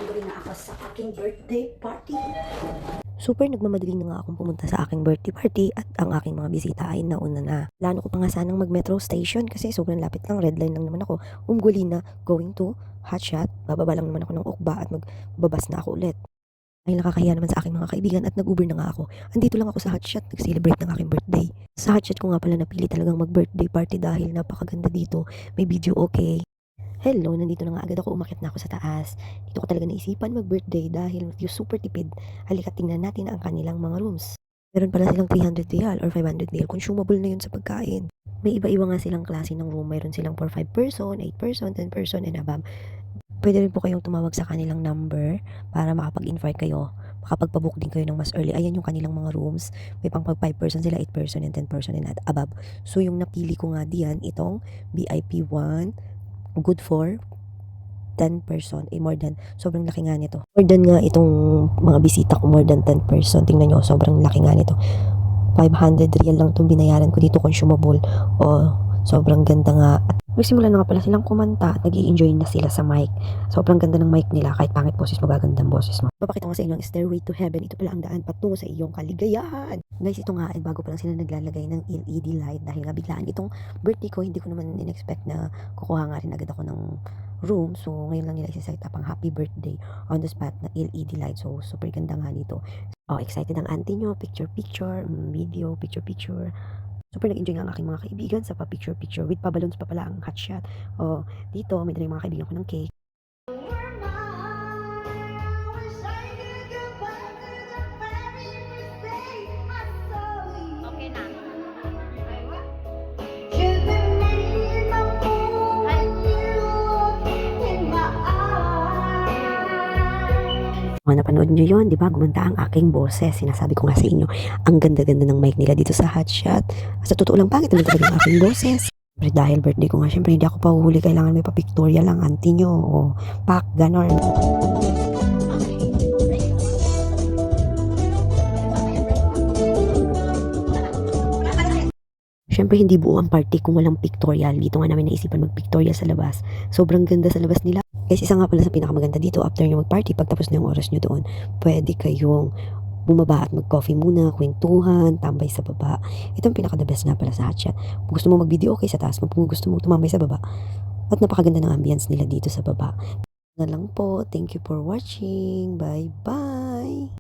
nandun na ako sa aking birthday party. Super nagmamadali na nga akong pumunta sa aking birthday party at ang aking mga bisita ay nauna na. Plano ko pa nga sanang mag-metro station kasi sobrang lapit lang, red line lang naman ako. Umgulina, going to Hotshot, bababa lang naman ako ng Ukba at magbabas na ako ulit. Ay nakakahiya naman sa aking mga kaibigan at nag-Uber na nga ako. Andito lang ako sa Hotshot, nag-celebrate ng aking birthday. Sa Hotshot ko nga pala napili talagang mag-birthday party dahil napakaganda dito. May video okay. Hello, nandito na nga agad ako, umakyat na ako sa taas. Dito ko talaga naisipan mag-birthday dahil yung super tipid. Halika tingnan natin ang kanilang mga rooms. Meron pala silang 300 real or 500 real. Consumable na yun sa pagkain. May iba-iba nga silang klase ng room. Mayroon silang for 5 person, 8 person, 10 person, and above. Pwede rin po kayong tumawag sa kanilang number para makapag-invite kayo. Makapagpabook din kayo ng mas early. Ayan yung kanilang mga rooms. May pang 5 person sila, 8 person, and 10 person, and above. So yung napili ko nga diyan, itong VIP 1, good for 10 person, more than, sobrang laki nga nito. More than nga itong mga bisita ko, more than 10 person. Tingnan nyo, sobrang laki nga nito. 500 real lang itong binayaran ko dito, consumable. O, sobrang ganda nga. At magsimula na nga pala silang kumanta at nag-i-enjoy na sila sa mic. Sobrang ganda ng mic nila, kahit pangit boses mo, gagandang boses mo. Papakita ko sa inyo ang Stairway to Heaven. Ito pala ang daan patungo sa iyong kaligayahan. Guys, ito nga ay bago pa lang sila naglalagay ng LED light dahil nga biglaan itong birthday ko, hindi ko naman in-expect na kukuha nga rin agad ako ng room. So, ngayon lang nila isa-set up ang happy birthday on the spot na LED light. So, super ganda nga nito. Oh, excited ang auntie nyo. Picture-picture, video, picture-picture. Super nag-enjoy nga ang aking mga kaibigan sa pa-picture-picture with pa-balloons pa pala ang hotshot. Oh, dito, may dala yung mga kaibigan ko ng cake. Okay na. Napanood nyo yun, di ba? Gumanta ang aking boses. Sinasabi ko nga sa inyo, ang ganda-ganda ng mic nila dito sa Hotshot. Sa totoo lang, pangit naman talaga ang aking boses. Siyempre, dahil birthday ko nga, siyempre hindi ako pahuhuli. Kailangan may pa-pictorial lang, auntie nyo. O, pak, ganon. Siyempre, hindi buo ang party kung walang pictorial. Dito nga namin naisipan mag-pictorial sa labas. Sobrang ganda sa labas nila. Guys, isa nga pala sa pinakamaganda dito, after nyo mag-party, pagtapos na yung oras nyo doon, pwede kayong bumaba at mag-coffee muna, kwentuhan, tambay sa baba. Ito ang pinaka-the best nga pala sa Hotshot. Kung gusto mo mag-video, okay sa taas. Kung gusto mo tumambay sa baba. At napakaganda ng ambience nila dito sa baba. Na lang po. Thank you for watching. Bye-bye!